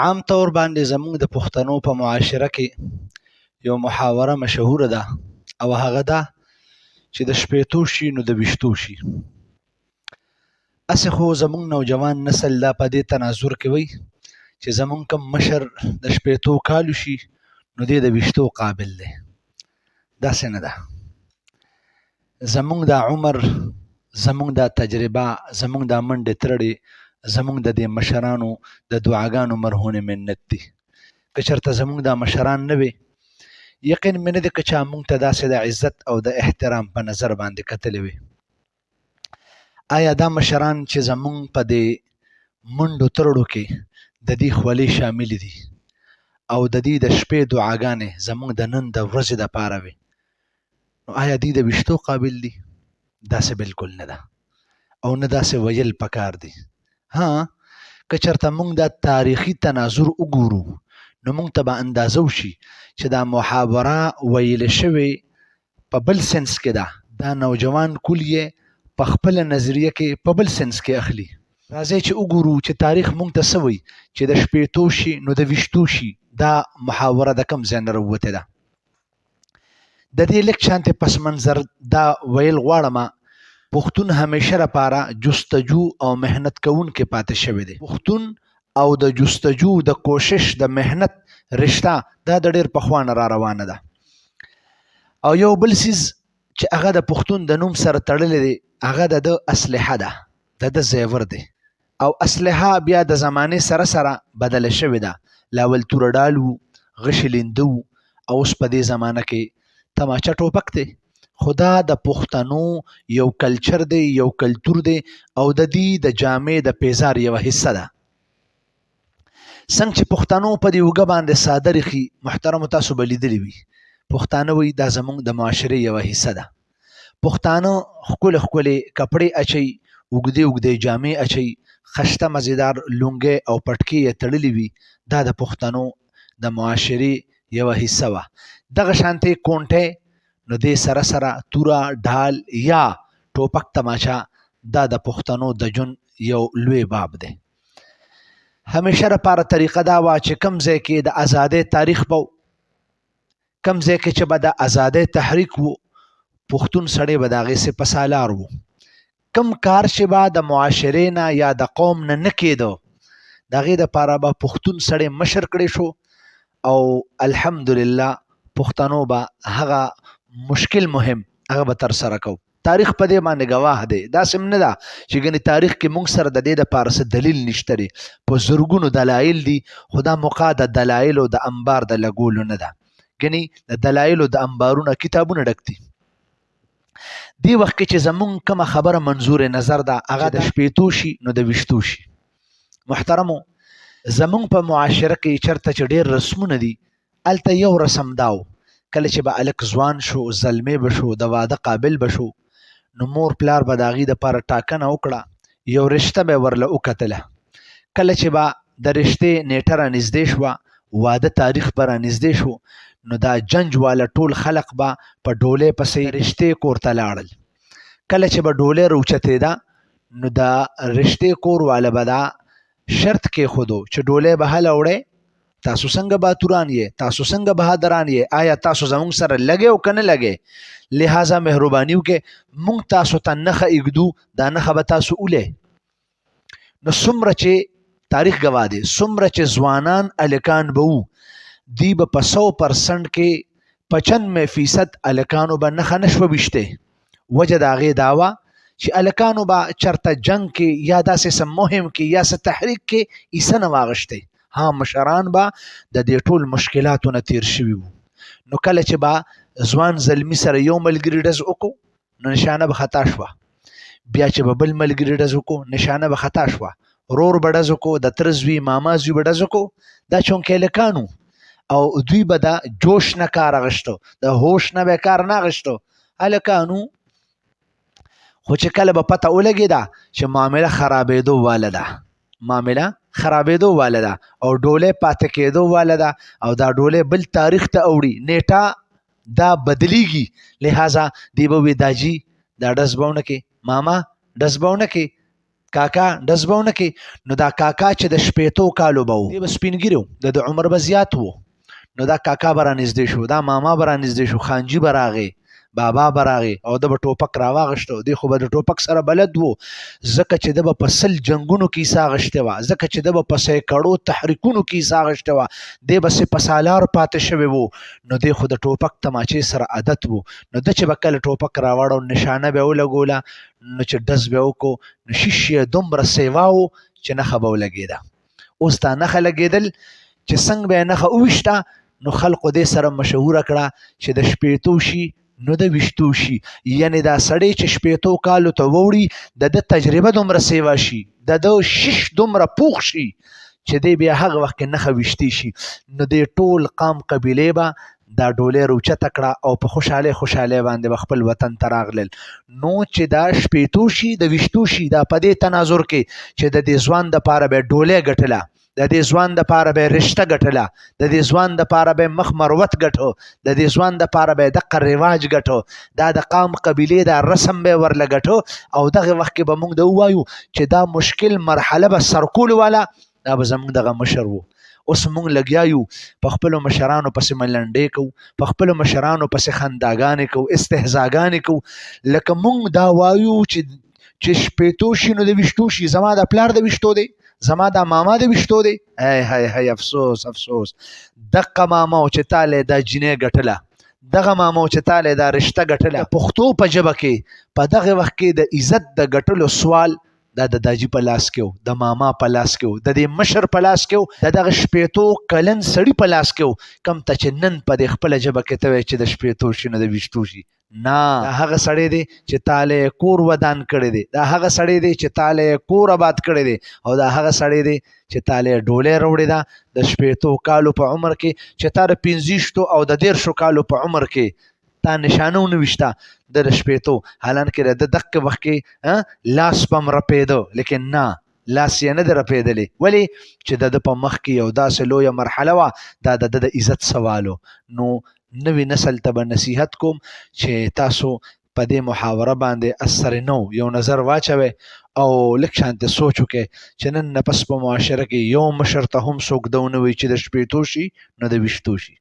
عام طور باندې زموږ د پښتنو په معاشره کې یو محاوره مشهوره ده او هغه ده چې د شپېتو شي نو د ویشتو شي. اسې خو زموږ نوجوان نسل دا په دې تناظر کې وایي چې زموږ کم مشر د شپېتو کالو شي نو دی د ویشتو قابل دی. داسې نه ده. زموږ دا عمر، زموږ دا تجربه، زموږ دا منډې ترړې زموږ د دې مشرانو د دعاګانو مرهون منت دي. که چېرته زموږ دا مشران نه وي، یقین مې نه دی که چا موږ ته داسې د عزت او د احترام په نظر باندې کتلې وي. آیا دا مشران چې زموږ په دې منډو ترړو کې د دې خولې شاملې دي او د دې د شپې دعاګانې زموږ د نن د ورځې دپاره وي، نو آیا دې د ویشتو قابل دي؟ داسې بالکل نه ده او نه داسې ویل پکار دي. ها، که چېرته موږ دا تاریخي تناظر وګورو نو موږ ته به اندازه وشي چې دا محاوره ویل شوې په بل سنس کې ده، دا نوجوان کول یې په خپله نظریه کې په بل سنس کې اخلي. راځئ چې وګورو چې تاریخ موږ ته څه وایي چې د شپېتو شي نو د ویشتو شي. دا محاوره د کوم ځای نه راوتې ده؟ د دې لږ شانتې پس منظر دا ویل غواړم، پښتون همیشه لپاره جستجو او محنت کوونکی پاتې شوی دی. پښتون او د جستجو د کوشش د محنت رشته دا د ډېر پخوا نه را روانه ده. او یو بل څیز چې هغه د پښتون د نوم سره تړلی دی هغه د اسلحه ده، د زیور دی. او اسلحه بیا د زمانې سره سره بدله شوې ده. لاول توره ډال و، غشي لینده و، او اوس په دې زمانه کې تماچه ټوپک دی. خو دا د پښتنو یو کلچر دی، یو کلتور دی او د دې د جامې د پیزار یوه حصه ده. څنګه چې پښتنو په دې اوږه باندې څادر ایښي، محترمو تاسو به لیدلي وي، پښتانه وایي دا زموږ د معاشرې یوه حصه ده. پښتانه ښکلې ښکلې کپړې اچوي، اوږدې اوږدې جامې اچوي، خشته مزیدار لونګۍ او پټکې یې تړلې وي. دا د پښتنو د معاشرې یوه حصه وه. دغه شانتې کونټۍ، نو دې سره سره توره ډال یا ټوپک تماچه، دا د پښتنو د ژوند یو لوی باب دی. همیشه لپاره طریقه دا وه چې کم ځای کې د ازادۍ تاریخ به کم ځای کې چې به د ازادۍ تحریک و، پښتون سړی به د هغې سې په سالار و. کم کار چې به د معاشرې نه یا د قوم نه نه کېده، د هغې دپاره به پښتون سړی مشر کړی شو او الحمدلله پښتنو به هغه مشکل مهم هغه به ترسره کو. تاریخ په دې باندې ګواه دی. داسې هم نه ده چې ګنې تاریخ کې موږ سره د دې دپاره څه دلیل نشته دی، په زرګونو دلایل دي، خو دا موقع د دلایلو د انبار د لګولو نه ده. ګنې د دلایلو د انبارونه کتابونه ډک دي. دې وخت کې چې زموږ کومه خبره منظور نظر ده هغه د شپېتو شي نو د ویشتو شي. محترمو، زموږ په معاشره کې چېرته چې ډېر رسمونه دي، هلته یو رسم دا و، کله چې به هلک ځوان شو، زلمی به شو، د واده قابل به شو، نو مور پلار به د هغې دپاره ټاکنه وکړه، یو رشته به یې ورله وکتله. کله چې به د رشتې نیټه رانږدې شوه، واده تاریخ به رانږدې شو، نو دا جنج والا ټول خلق به په ډولۍ پسې رشتې کور ته لاړل. کله چې به ډولۍ راوچتېده نو د رشتې کور والا به دا شرط کېښودو چې ډولۍ به هله وړئ، تاسو څنګه باتوران یې، تاسو څنګه بهادران یې، آیا تاسو زموږ سره لګئ او که نه لګئ؟ لہذا مهرباني وکړئ موږ تاسو ته نښه ایږدو، دا نښه به تاسو ولئ. نو څومره چې تاریخ ګواه دی، څومره چې ځوانان هلکان به وو، دوی به په 100% کې 95% هلکانو به نښه نه شوه ویشتی. وجه د هغې دا وه چې هلکانو به چېرته جنګ کې یا داسې څه مهم کې یا څه تحریک کې حصه نه واخیستی. ها، مشران به د دې ټول مشکلاتو نه تیر شوي وو. نو کله چې به ځوان زلمي سره یو ملګري ډز وکړو نو نشانه به خطا شوه، بیا چې به بل ملګري ډز وکړو نشانه به خطا شوه، ورور به ډز وکړو، د تره زوی ماما زوی به ډز وکړو. دا چونکې هلکان وو او دوی به د جوش نه کار اخیستو، د هوش نه به یې کار نه اخیستو، هلکان وو. خو چې کله به پته ولګېده چې معامله خرابېدو واله ده، معامله خرابېدو واله ده او ډولۍ پاتې کېدو واله ده او دا ډولۍ بل تاریخ ته اوړي، نیټه دا بدلیږي، لہذا دی به وي داجي دا ډز به ونه کې، ماما ډز به ونه کې، کاکا ډز به ونه کې نو دا کاکا چې د شپېتو کالو به و دی به سپین ګیري د عمر به زیات و نو دا کاکا به رانږدې شو دا ماما به رانږدې شو خانجي به راغی بابا به راغی او د به ټوپک راواغشته دی خو به د ټوپک سره بلد و ځکه چې د به په 100 جنګونو کې حصه اخیستې وه ځکه چې د به په سیکړو تحریکونو کې حصه اخیستې وه دی به سپه سالار پاتې شوی و نو دی خو د ټوپک تماچې سره عادت و نو د چې به کله ټوپک راوړو نشانه به ولګوله نو چې ډز به وکړو نو شیش یې دومره سیوا و چې نښه به ولګېده اوس دا نښه لګېدل چې څنګه به یې نښه وویشته نو خلقو دې سره مشهوره کړه چې د شپېتو شي نو د ویشتو شي یعنی دا سړی چې شپېتو کالو ته ووړي د ده تجربه دومره سیوا شي د ده شیش دومره پوخ شي چې دی بیا هغه وخت کې نښه ویشتي شي نو دی ټول قام قبیلې به دا ډولۍ روچته کړه او په خوشحالۍ باندې به خپل وطن ته راغلل نو چې دا شپېتو شي د ویشتو شي دا په دې تناظر کې چې د دې ځوان دپاره به ډولۍ ګټله د دې ځوان دپاره به رشته ګټله د دې ځوان دپاره به مخ مروت ګټو د دې ځوان دپاره به دقه رواج ګټو دا د قام قبیلې دا رسم به ورله ګټو او دغه وخت کې به موږ د ووایو چې دا مشکل مرحله به سرکول والا دا به زموږ دغه مشر و اوس موږ لګیا یو په خپلو مشرانو پسې ملنډې کوو په خپلو مشرانو پسې خنداګانې کوو استهزاګانې کوو لکه موږ دا وایو چې شپېتو شي نو د ویشتو شي زما د پلار د ویشتو دی زما دا ماما د ویشتو دی هی افسوس افسوس دقه ماما او چې تاله دا جنې ګټله دغه ماما او چې تاله دا رشته ګټله پښتو په ژبه کې په دغه وخت کې د عزت د ګټلو سوال دا د داجی په لاس کې و د ماما په لاس کې و د دې مشر په لاس کې و د دغه شپېتو کلن سړي په لاس کې و کم ته چې نن په دې خپله ژبه کې ته وایې چې د شپېتو شي نو د ویشتو شي نه دا هغه سړی دی چې تاله کور ودان کړی دی دا هغه سړی دی چې تاله کور آباد کړی دی او دا هغه سړی دی چې تاله ډولۍ راوړې ده د شپېتو کالو په عمر کې چې تا د 15 او د 13 کالو په عمر کې تا نشانه ونه ویشته د شپېتو حالانکې د دقه وخت کې لاس به م رپېده لیکن نه لاس یې نه دی رپېدلی ولې چې د ده په مخ کې یو داسې لویه مرحله وه دا د ده د عزت سوال نو نوی نسل ته به نصیحت کوم چې تاسو په دې محاوره باندې اثر نو یو نظر واچوئ او لږ شانتې سوچ وکړئ چې نن نفس په معاشره کې یو مشر ته هم څوک ده ونه وایي چې د شپېتو شي نو د ویشتو شي